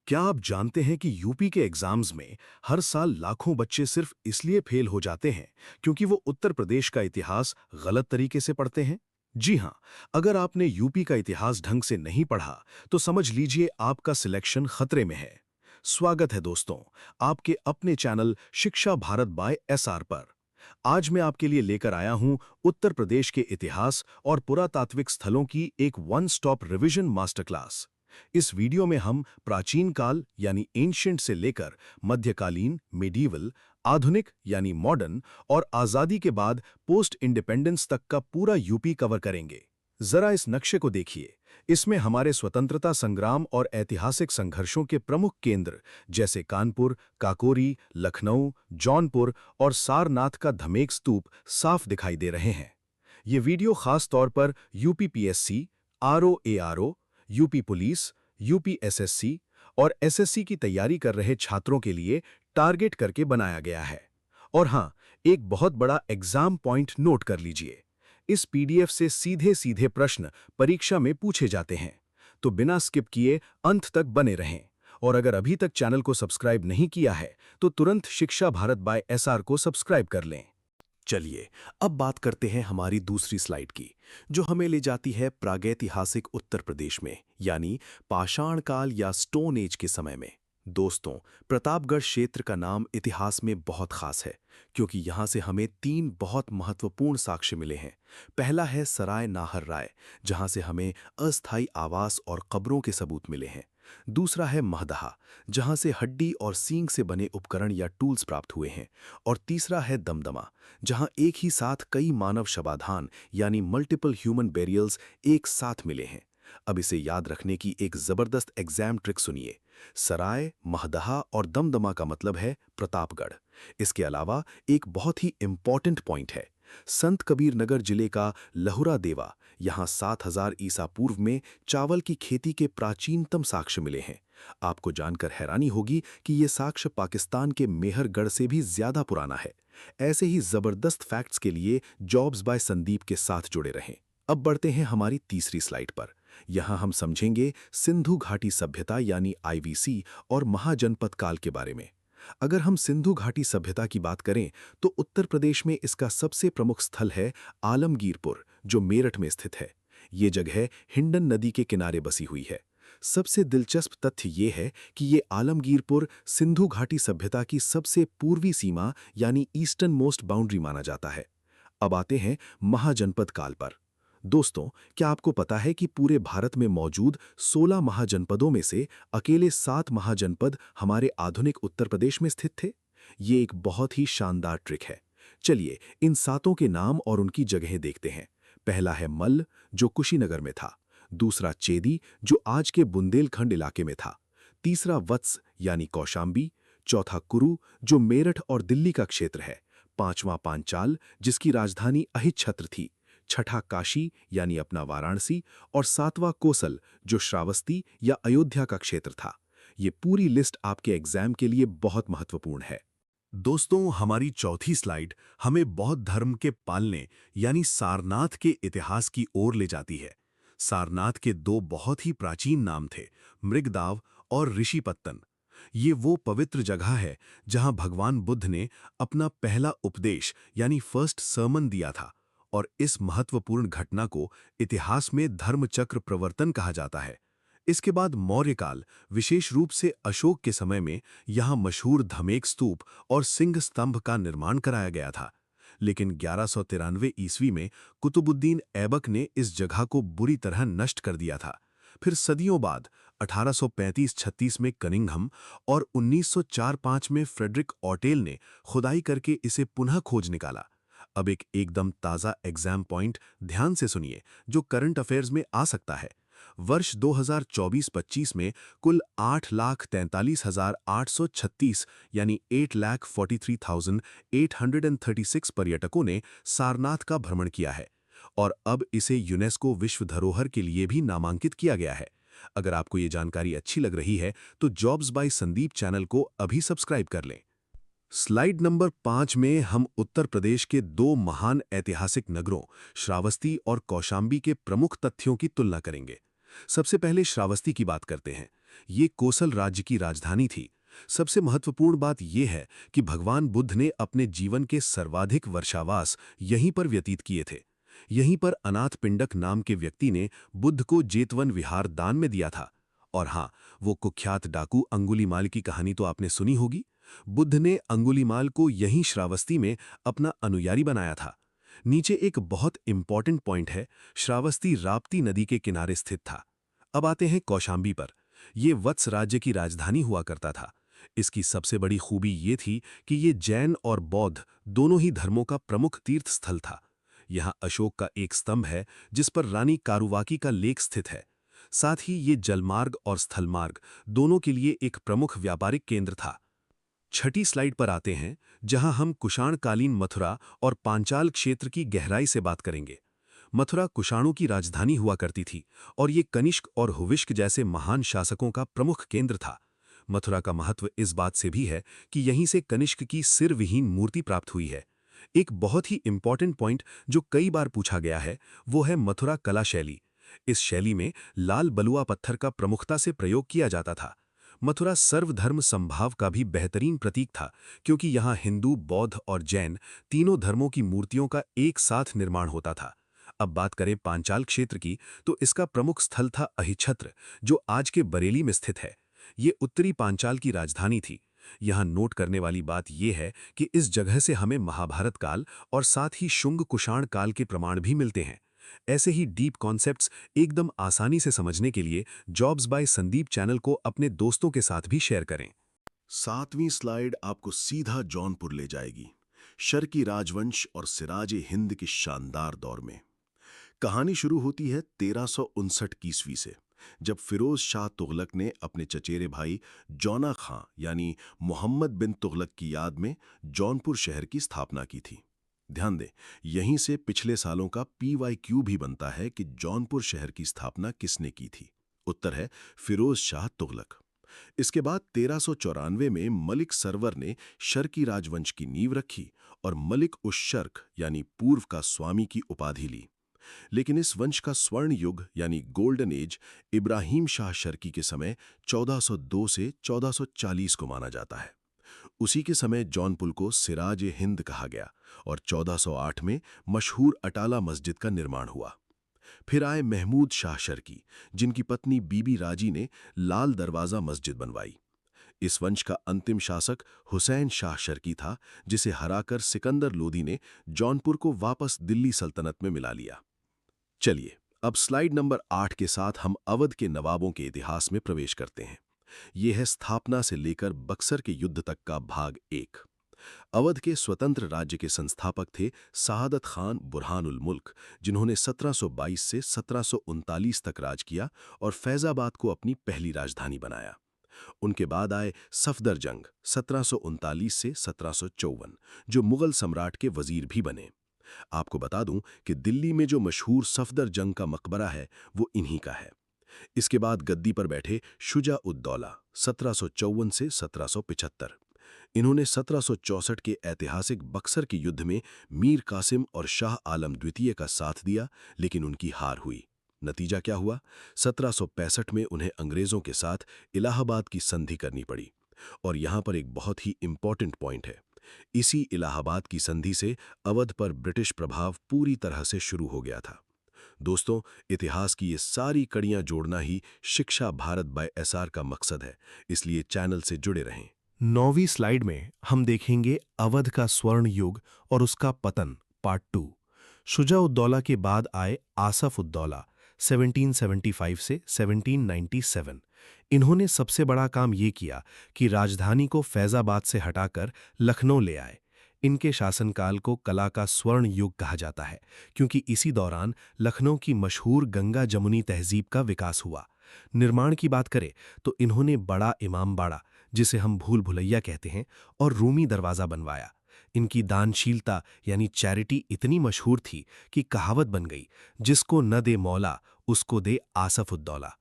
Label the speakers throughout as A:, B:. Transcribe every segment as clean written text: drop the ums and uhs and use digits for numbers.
A: क्या आप जानते हैं कि यूपी के एग्जाम्स में हर साल लाखों बच्चे सिर्फ इसलिए फेल हो जाते हैं क्योंकि वो उत्तर प्रदेश का इतिहास गलत तरीके से पढ़ते हैं? जी हां, अगर आपने यूपी का इतिहास ढंग से नहीं पढ़ा, तो समझ लीजिए आपका सिलेक्शन खतरे में है। स्वागत है दोस्तों, आपके अपने चैनल शिक्षा भारत बाय एसआर पर। आज मैं आपके लिए लेकर आया हूं उत्तर प्रदेश के इतिहास और पुरातात्विक स्थलों की एक one stop revision master class. इस वीडियो में हम प्राचीन काल यानी एंशिएंट से लेकर मध्यकालीन मेडिवल, आधुनिक यानी मॉडर्न और आजादी के बाद पोस्ट इंडिपेंडेंस तक का पूरा यूपी कवर करेंगे। जरा इस नक्शे को देखिए। इसमें हमारे स्वतंत्रता संग्राम और ऐतिहासिक संघर्षों के प्रमुख केंद्र जैसे कानपुर, काकोरी, लखनऊ, जौनपुर और सारनाथ का धमेक स्तूप साफ दिखाई दे रहे हैं। ये वीडियो खास तौर पर UPPSC, RO ARO, UP police, UP SSC और एसएससी की तैयारी कर रहे छात्रों के लिए टारगेट करके बनाया गया है। और हाँ, एक बहुत बड़ा एग्जाम पॉइंट नोट कर लीजिए। इस पीडीएफ से सीधे सीधे प्रश्न परीक्षा में पूछे जाते हैं, तो बिना स्किप किए अंत तक बने रहें। और अगर अभी तक चैनल को सब्सक्राइब नहीं किया है, तो तुरंत शिक्षा भारत बाय एसआर को सब्सक्राइब कर लें।
B: चलिए अब बात करते हैं हमारी दूसरी स्लाइड की, जो हमें ले जाती है प्रागैतिहासिक उत्तर प्रदेश में, यानी पाषाण काल या स्टोन एज के समय में। दोस्तों, प्रतापगढ़ क्षेत्र का नाम इतिहास में बहुत खास है, क्योंकि यहाँ से हमें 3 बहुत महत्वपूर्ण साक्ष्य मिले हैं। पहला है सराय नाहर राय, जहाँ से हमें अस्थायी आवास और कब्रों के सबूत मिले हैं। दूसरा है महदहा, जहाँ से हड्डी और सींग से बने उपकरण या टूल्स प्राप्त हुए हैं। और तीसरा है दमदमा, जहां एक ही साथ कई मानव शवाधान यानी मल्टीपल ह्यूमन बेरियल्स एक साथ मिले हैं। अब इसे याद रखने की एक जबरदस्त एग्जाम ट्रिक सुनिए। सराय, महदहा और दमदमा का मतलब है प्रतापगढ़। इसके अलावा एक बहुत ही इंपॉर्टेंट पॉइंट है, संत कबीर नगर जिले का लहुरा देवा। यहाँ 7000 ईसा पूर्व में चावल की खेती के प्राचीनतम साक्ष्य मिले हैं। आपको जानकर हैरानी होगी कि ये साक्ष्य पाकिस्तान के मेहरगढ़ से भी ज्यादा पुराना है। ऐसे ही जबरदस्त फैक्ट्स के लिए जॉब्स बाय संदीप के साथ जुड़े रहें। अब बढ़ते हैं हमारी तीसरी स्लाइड पर। यहाँ हम समझेंगे सिंधु घाटी सभ्यता यानी आईवीसी और महाजनपद काल के बारे में। अगर हम सिंधु घाटी सभ्यता की बात करें, तो उत्तर प्रदेश में इसका सबसे प्रमुख स्थल है आलमगीरपुर, जो मेरठ में स्थित है। ये जगह हिंडन नदी के किनारे बसी हुई है। सबसे दिलचस्प तथ्य ये है कि ये आलमगीरपुर सिंधु घाटी सभ्यता की सबसे पूर्वी सीमा यानी ईस्टर्न मोस्ट बाउंड्री माना जाता है। अब आते हैं महाजनपद काल पर। दोस्तों, क्या आपको पता है कि पूरे भारत में मौजूद 16 महाजनपदों में से अकेले 7 महाजनपद हमारे आधुनिक उत्तर प्रदेश में स्थित थे? ये एक बहुत ही शानदार ट्रिक है। चलिए इन 7 के नाम और उनकी जगहें देखते हैं। पहला है मल्ल, जो कुशीनगर में था। दूसरा चेदी, जो आज के बुंदेलखंड इलाके में था। तीसरा वत्स यानी कौशांबी। चौथा कुरु, जो मेरठ और दिल्ली का क्षेत्र है। पांचवां पांचाल, जिसकी राजधानी अहिच्छत्र थी। छठा काशी यानी अपना वाराणसी। और सातवां कोसल, जो श्रावस्ती या अयोध्या का क्षेत्र था। ये पूरी लिस्ट आपके एग्जाम के लिए बहुत महत्वपूर्ण है।
A: दोस्तों, हमारी चौथी स्लाइड हमें बौद्ध धर्म के पालने यानी सारनाथ के इतिहास की ओर ले जाती है। सारनाथ के 2 बहुत ही प्राचीन नाम थे, मृगदाव और ऋषिपत्तन। ये वो पवित्र जगह है जहां भगवान बुद्ध ने अपना पहला उपदेश यानी फर्स्ट सर्मन दिया था। और इस महत्वपूर्ण घटना को इतिहास में धर्मचक्र प्रवर्तन कहा जाता है। इसके बाद मौर्यकाल, विशेष रूप से अशोक के समय में यहाँ मशहूर धमेक स्तूप और सिंह स्तंभ का निर्माण कराया गया था। लेकिन 1193 ईस्वी में कुतुबुद्दीन ऐबक ने इस जगह को बुरी तरह नष्ट कर दिया था। फिर सदियों बाद 1835-36 में कनिंघम और 1904-05 में फ्रेडरिक ऑटेल ने खुदाई करके इसे पुनः खोज निकाला। अब एक एकदम ताज़ा एग्जाम पॉइंट ध्यान से सुनिए, जो करंट अफेयर्स में आ सकता है। वर्ष 2024-25 में कुल 8,43,836 यानी 8,43,836 पर्यटकों ने सारनाथ का भ्रमण किया है। और अब इसे यूनेस्को विश्व धरोहर के लिए भी नामांकित किया गया है। अगर आपको ये जानकारी अच्छी लग रही है, तो जॉब्स बाय संदीप चैनल को अभी सब्सक्राइब कर लें। स्लाइड नंबर 5 में हम उत्तर प्रदेश के 2 महान ऐतिहासिक नगरों श्रावस्ती और कौशांबी के प्रमुख तथ्यों की तुलना करेंगे। सबसे पहले श्रावस्ती की बात करते हैं। ये कोसल राज्य की राजधानी थी। सबसे महत्वपूर्ण बात यह है कि भगवान बुद्ध ने अपने जीवन के सर्वाधिक वर्षावास यहीं पर व्यतीत किए थे। यहीं पर अनाथ पिंडक नाम के व्यक्ति ने बुद्ध को जेतवन विहार दान में दिया था। और हाँ, वो कुख्यात डाकू अंगुलीमाल की कहानी तो आपने सुनी होगी। बुद्ध ने अंगुलीमाल को यहीं श्रावस्ती में अपना अनुयायी बनाया था। नीचे एक बहुत इंपॉर्टेंट पॉइंट है, श्रावस्ती राप्ती नदी के किनारे स्थित था। अब आते हैं कौशांबी पर। ये वत्स राज्य की राजधानी हुआ करता था। इसकी सबसे बड़ी खूबी ये थी कि ये जैन और बौद्ध दोनों ही धर्मों का प्रमुख तीर्थ स्थल था। यहाँ अशोक का एक स्तंभ है जिस पर रानी कारुवाकी का लेख स्थित है। साथ ही ये जलमार्ग और स्थलमार्ग दोनों के लिए एक प्रमुख व्यापारिक केंद्र था। छठी स्लाइड पर आते हैं, जहां हम कुषाणकालीन मथुरा और पांचाल क्षेत्र की गहराई से बात करेंगे। मथुरा कुषाणों की राजधानी हुआ करती थी और ये कनिष्क और हुविष्क जैसे महान शासकों का प्रमुख केंद्र था। मथुरा का महत्व इस बात से भी है कि यहीं से कनिष्क की सिर विहीन मूर्ति प्राप्त हुई है। एक बहुत ही इंपॉर्टेंट पॉइंट जो कई बार पूछा गया है, वो है मथुरा कला शैली। इस शैली में लाल बलुआ पत्थर का प्रमुखता से प्रयोग किया जाता था। मथुरा सर्वधर्म संभाव का भी बेहतरीन प्रतीक था, क्योंकि यहाँ हिंदू, बौद्ध और जैन तीनों धर्मों की मूर्तियों का एक साथ निर्माण होता था। अब बात करें पांचाल क्षेत्र की, तो इसका प्रमुख स्थल था अहिछत्र, जो आज के बरेली में स्थित है। ये उत्तरी पांचाल की राजधानी थी। यहाँ नोट करने वाली बात यह है कि इस जगह से हमें महाभारत काल और साथ ही शुंग कुषाण काल के प्रमाण भी मिलते हैं। ऐसे ही डीप कॉन्सेप्ट्स एकदम आसानी से समझने के लिए जॉब्स बाय संदीप चैनल को अपने दोस्तों के साथ भी शेयर करें।
C: 7वीं स्लाइड आपको सीधा जौनपुर ले जाएगी, शर्की राजवंश और सिराजे हिंद के शानदार दौर में। कहानी शुरू होती है 1359 ईस्वी से, जब फिरोज शाह तुगलक ने अपने चचेरे भाई जौना खां यानी मोहम्मद बिन तुगलक की याद में जौनपुर शहर की स्थापना की थी। ध्यान दें, यहीं से पिछले सालों का PYQ भी बनता है कि जौनपुर शहर की स्थापना किसने की थी। उत्तर है फिरोज शाह तुगलक। इसके बाद 1394 में मलिक सरवर ने शर्की राजवंश की नींव रखी और मलिक उश शर्क यानी पूर्व का स्वामी की उपाधि ली। लेकिन इस वंश का स्वर्ण युग यानी गोल्डन एज इब्राहिम शाह शर्की के समय 1402 से 1440 को माना जाता है। उसी के समय जौनपुर को सिराज हिंद कहा गया और 1408 में मशहूर अटाला मस्जिद का निर्माण हुआ। फिर आए महमूद शाह शर्की, जिनकी पत्नी बीबी राजी ने लाल दरवाजा मस्जिद बनवाई। इस वंश का अंतिम शासक हुसैन शाह शर्की था, जिसे हराकर सिकंदर लोदी ने जौनपुर को वापस दिल्ली सल्तनत में मिला लिया। चलिए, अब स्लाइड नंबर 8 के साथ हम अवध के नवाबों के इतिहास में प्रवेश करते हैं। यह है स्थापना से लेकर बक्सर के युद्ध तक का भाग 1। अवध के स्वतंत्र राज्य के संस्थापक थे सआदत खान बुरहानुल मुल्क, जिन्होंने 1722 से 1739 तक राज किया और फैजाबाद को अपनी पहली राजधानी बनाया। उनके बाद आए सफदरजंग 1739 से 1754, जो मुगल सम्राट के वजीर भी बने। आपको बता दूं कि दिल्ली में जो मशहूर सफदरजंग का मकबरा है, वो इन्हीं का है। इसके बाद गद्दी पर बैठे शुजा-उद-दौला 1754 से 1775। इन्होंने 1764 के ऐतिहासिक बक्सर के युद्ध में मीर कासिम और शाह आलम द्वितीय का साथ दिया, लेकिन उनकी हार हुई। नतीजा क्या हुआ? 1765 में उन्हें अंग्रेजों के साथ इलाहाबाद की संधि करनी पड़ी। और यहाँ पर एक बहुत ही इंपॉर्टेंट पॉइंट है। इसी इलाहाबाद की संधि से अवध पर ब्रिटिश प्रभाव पूरी तरह से शुरू हो गया था। दोस्तों, इतिहास की ये सारी कड़ियां जोड़ना ही शिक्षा भारत बाय SR का मकसद है, इसलिए चैनल से जुड़े रहें।
B: 9वीं स्लाइड में हम देखेंगे अवध का स्वर्ण युग और उसका पतन, पार्ट 2। शुजा-उद-दौला के बाद आए आसफ-उद-दौला 1775 से 1797। इन्होंने सबसे बड़ा काम ये किया कि राजधानी को फैजाबाद से हटाकर लखनऊ ले आए। इनके शासनकाल को कला का स्वर्ण युग कहा जाता है, क्योंकि इसी दौरान लखनऊ की मशहूर गंगा जमुनी तहजीब का विकास हुआ। निर्माण की बात करें तो इन्होंने बड़ा इमामबाड़ा, जिसे हम भूल भुलैया कहते हैं, और रूमी दरवाज़ा बनवाया। इनकी दानशीलता यानी चैरिटी इतनी मशहूर थी कि कहावत बन गई, जिसको न दे मौला उसको दे आसफ-उद-दौला।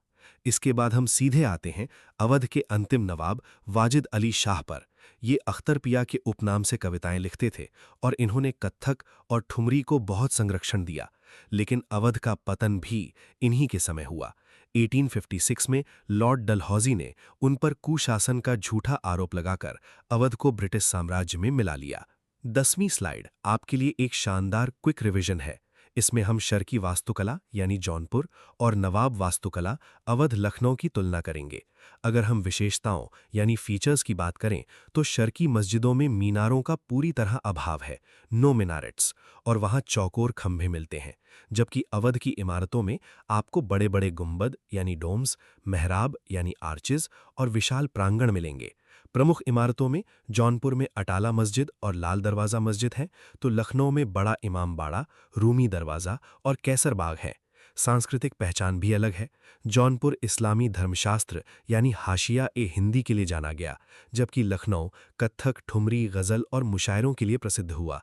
B: इसके बाद हम सीधे आते हैं अवध के अंतिम नवाब वाजिद अली शाह पर। ये अख्तरपिया के उपनाम से कविताएं लिखते थे और इन्होंने कत्थक और ठुमरी को बहुत संरक्षण दिया। लेकिन अवध का पतन भी इन्हीं के समय हुआ। 1856 में लॉर्ड डलहौजी ने उन पर कुशासन का झूठा आरोप लगाकर अवध को ब्रिटिश साम्राज्य में मिला लिया। 10वीं स्लाइड आपके लिए एक शानदार क्विक रिवीजन है। इसमें हम शर्की वास्तुकला यानी जौनपुर और नवाब वास्तुकला अवध लखनऊ की तुलना करेंगे। अगर हम विशेषताओं यानी फीचर्स की बात करें तो शर्की मस्जिदों में मीनारों का पूरी तरह अभाव है, नो मिनारेट्स, और वहाँ चौकोर खंभे मिलते हैं, जबकि अवध की इमारतों में आपको बड़े बड़े गुंबद यानी डोम्स, मेहराब यानी आर्चेज और विशाल प्रांगण मिलेंगे। प्रमुख इमारतों में जौनपुर में अटाला मस्जिद और लाल दरवाज़ा मस्जिद है, तो लखनऊ में बड़ा इमाम बाड़ा, रूमी दरवाज़ा और कैसर बाग है। सांस्कृतिक पहचान भी अलग है। जौनपुर इस्लामी धर्मशास्त्र यानी हाशिया ए हिंदी के लिए जाना गया, जबकि लखनऊ कत्थक, ठुमरी, गज़ल और मुशायरों के लिए प्रसिद्ध हुआ।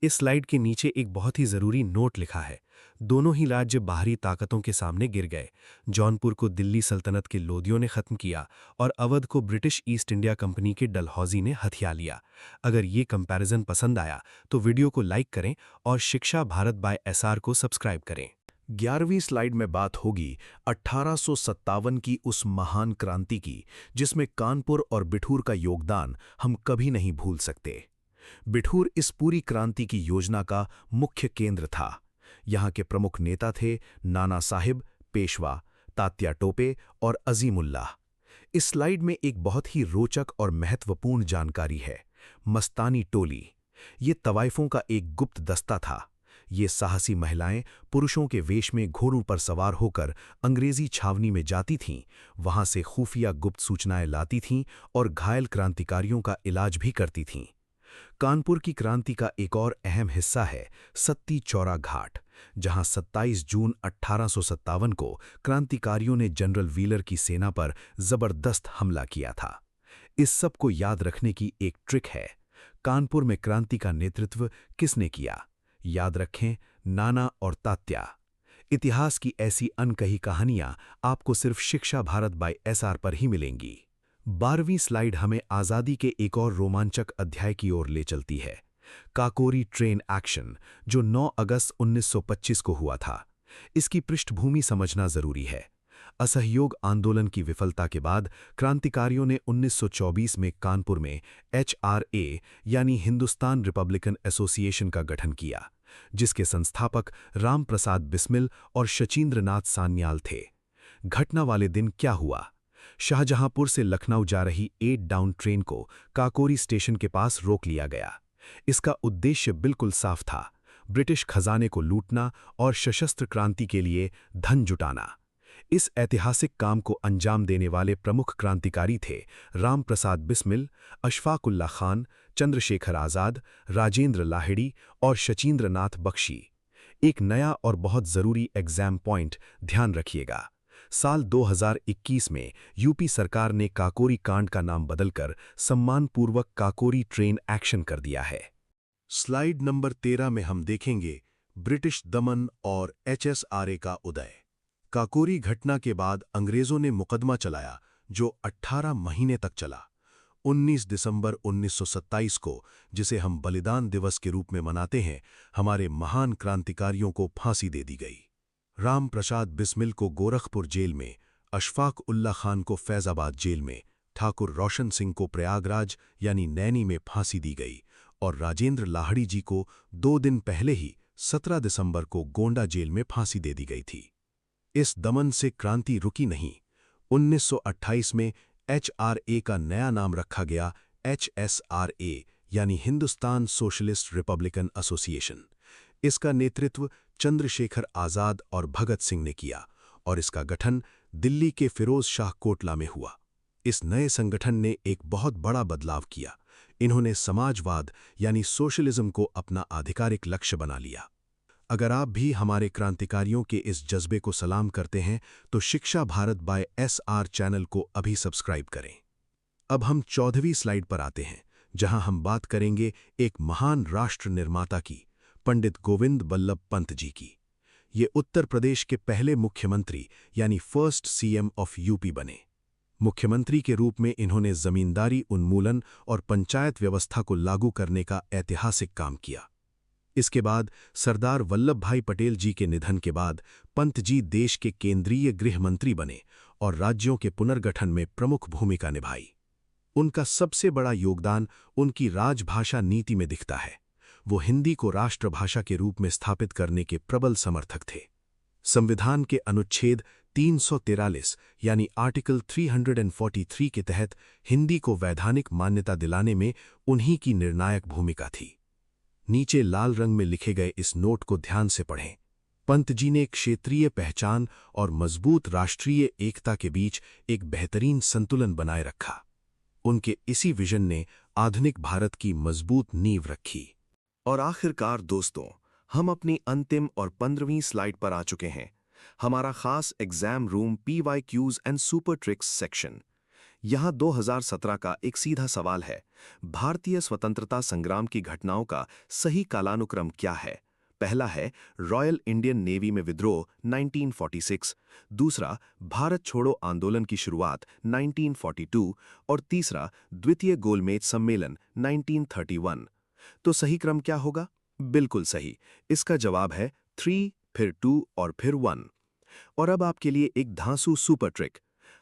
B: इस स्लाइड के नीचे एक बहुत ही ज़रूरी नोट लिखा है। दोनों ही राज्य बाहरी ताकतों के सामने गिर गए। जौनपुर को दिल्ली सल्तनत के लोदियों ने ख़त्म किया और अवध को ब्रिटिश ईस्ट इंडिया कंपनी के डलहौजी ने हथिया लिया। अगर ये कंपैरिजन पसंद आया तो वीडियो को लाइक करें और शिक्षा भारत बाय SR को सब्सक्राइब करें।
C: 11वीं स्लाइड में बात होगी 1857 की उस महान क्रांति की, जिसमें कानपुर और बिठूर का योगदान हम कभी नहीं भूल सकते। बिठूर इस पूरी क्रांति की योजना का मुख्य केंद्र था। यहाँ के प्रमुख नेता थे नाना साहिब, पेशवा, तात्या टोपे और अजीमुल्लाह। इस स्लाइड में एक बहुत ही रोचक और महत्वपूर्ण जानकारी है। मस्तानी टोली ये तवाइफों का एक गुप्त दस्ता था। ये साहसी महिलाएं पुरुषों के वेश में घोड़ों पर सवार होकर अंग्रेजी छावनी में जाती थीं, वहां से खुफिया गुप्त सूचनाएं लाती थीं और घायल क्रांतिकारियों का इलाज भी करती थीं। कानपुर की क्रांति का एक और अहम हिस्सा है सत्ती चौरा घाट, जहां 27 जून 1857 को क्रांतिकारियों ने जनरल व्हीलर की सेना पर जबरदस्त हमला किया था। इस सब को याद रखने की एक ट्रिक है। कानपुर में क्रांति का नेतृत्व किसने किया? याद रखें, नाना और तात्या। इतिहास की ऐसी अनकही कहानियां आपको सिर्फ शिक्षा भारत बाय SR पर ही मिलेंगी। 12वीं स्लाइड हमें आज़ादी के एक और रोमांचक अध्याय की ओर ले चलती है। काकोरी ट्रेन एक्शन, जो 9 अगस्त 1925 को हुआ था। इसकी पृष्ठभूमि समझना जरूरी है। असहयोग आंदोलन की विफलता के बाद क्रांतिकारियों ने 1924 में कानपुर में HRA यानी हिंदुस्तान रिपब्लिकन एसोसिएशन का गठन किया, जिसके संस्थापक राम प्रसाद बिस्मिल और शचींद्रनाथ सान्याल थे। घटना वाले दिन क्या हुआ? शाहजहांपुर से लखनऊ जा रही 8 डाउन ट्रेन को काकोरी स्टेशन के पास रोक लिया गया। इसका उद्देश्य बिल्कुल साफ था, ब्रिटिश खजाने को लूटना और सशस्त्र क्रांति के लिए धन जुटाना। इस ऐतिहासिक काम को अंजाम देने वाले प्रमुख क्रांतिकारी थे राम प्रसाद बिस्मिल, अशफाक उल्लाह खान, चंद्रशेखर आज़ाद, राजेंद्र लाहिड़ी और शचींद्रनाथ बख्शी। एक नया और बहुत ज़रूरी एग्जाम पॉइंट ध्यान रखिएगा। साल 2021 में यूपी सरकार ने काकोरी कांड का नाम बदलकर सम्मानपूर्वक काकोरी ट्रेन एक्शन कर दिया है।
A: स्लाइड नंबर 13 में हम देखेंगे ब्रिटिश दमन और HSRA का उदय। काकोरी घटना के बाद अंग्रेजों ने मुकदमा चलाया जो 18 महीने तक चला। 19 दिसंबर 1927 को, जिसे हम बलिदान दिवस के रूप में मनाते हैं, हमारे महान क्रांतिकारियों को फांसी दे दी गई। राम प्रसाद बिस्मिल को गोरखपुर जेल में, अशफाक उल्लाह खान को फैजाबाद जेल में, ठाकुर रोशन सिंह को प्रयागराज यानी नैनी में फांसी दी गई और राजेंद्र लाहिड़ी जी को 2 दिन पहले ही 17 दिसंबर को गोंडा जेल में फांसी दे दी गई थी। इस दमन से क्रांति रुकी नहीं। 1928 में HRA का नया नाम रखा गया HSRA यानी हिंदुस्तान सोशलिस्ट रिपब्लिकन एसोसिएशन। इसका नेतृत्व चंद्रशेखर आज़ाद और भगत सिंह ने किया और इसका गठन दिल्ली के फिरोज शाह कोटला में हुआ। इस नए संगठन ने एक बहुत बड़ा बदलाव किया। इन्होंने समाजवाद यानी सोशलिज्म को अपना आधिकारिक लक्ष्य बना लिया। अगर आप भी हमारे क्रांतिकारियों के इस जज्बे को सलाम करते हैं तो शिक्षा भारत बाय SR चैनल को अभी सब्सक्राइब करें। अब हम 14वीं स्लाइड पर आते हैं, जहां हम बात करेंगे एक महान राष्ट्र निर्माता की, पंडित गोविंद बल्लभ पंत जी की। ये उत्तर प्रदेश के पहले मुख्यमंत्री यानी फर्स्ट CM ऑफ UP बने। मुख्यमंत्री के रूप में इन्होंने जमींदारी उन्मूलन और पंचायत व्यवस्था को लागू करने का ऐतिहासिक काम किया। इसके बाद सरदार वल्लभ भाई पटेल जी के निधन के बाद पंत जी देश के केंद्रीय गृह मंत्री बने और राज्यों के पुनर्गठन में प्रमुख भूमिका निभाई। उनका सबसे बड़ा योगदान उनकी राजभाषा नीति में दिखता है। वो हिंदी को राष्ट्रभाषा के रूप में स्थापित करने के प्रबल समर्थक थे। संविधान के अनुच्छेद 343 यानी आर्टिकल 343 के तहत हिंदी को वैधानिक मान्यता दिलाने में उन्हीं की निर्णायक भूमिका थी। नीचे लाल रंग में लिखे गए इस नोट को ध्यान से पढ़ें। पंत जी ने क्षेत्रीय पहचान और मजबूत राष्ट्रीय एकता के बीच एक बेहतरीन संतुलन बनाए रखा। उनके इसी विजन ने आधुनिक भारत की मजबूत नींव रखी।
B: और आखिरकार दोस्तों, हम अपनी अंतिम और 15वीं स्लाइड पर आ चुके हैं। हमारा खास exam room PYQs and super tricks section. यहाँ 2017 का एक सीधा सवाल है, भारतीय स्वतंत्रता संग्राम की घटनाओं का सही कालानुक्रम क्या है? पहला है रॉयल इंडियन नेवी में विद्रोह 1946, दूसरा भारत छोड़ो आंदोलन की शुरुआत 1942 और तीसरा द्वितीय गोलमेज सम्मेलन 1931। तो सही क्रम क्या होगा? बिल्कुल सही, इसका जवाब है 3, फिर 2 और फिर 1। और अब आपके लिए एक धांसू सुपर ट्रिक।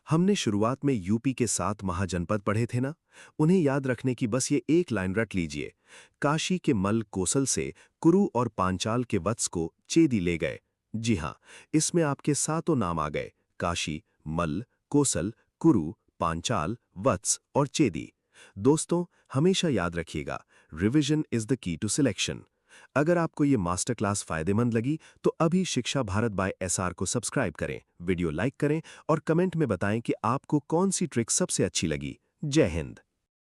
B: हमने शुरुआत में यूपी के 7 महाजनपद पढ़े थे ना? उन्हें याद रखने की बस ये एक लाइन रट लीजिए। काशी के मल कोसल से कुरु और पांचाल के वत्स को चेदी ले गए। जी हाँ, इसमें आपके 7 नाम आ गए: काशी, मल, कोसल, कुरु, पांचाल, वत्स और चेदी। दोस्तों, हमेशा याद रखिएगा, revision is the key to selection. अगर आपको ये मास्टर क्लास फायदेमंद लगी तो अभी शिक्षा भारत बाय SR को सब्सक्राइब करें, वीडियो लाइक करें और कमेंट में बताएं कि आपको कौन सी ट्रिक सबसे अच्छी लगी। जय हिंद।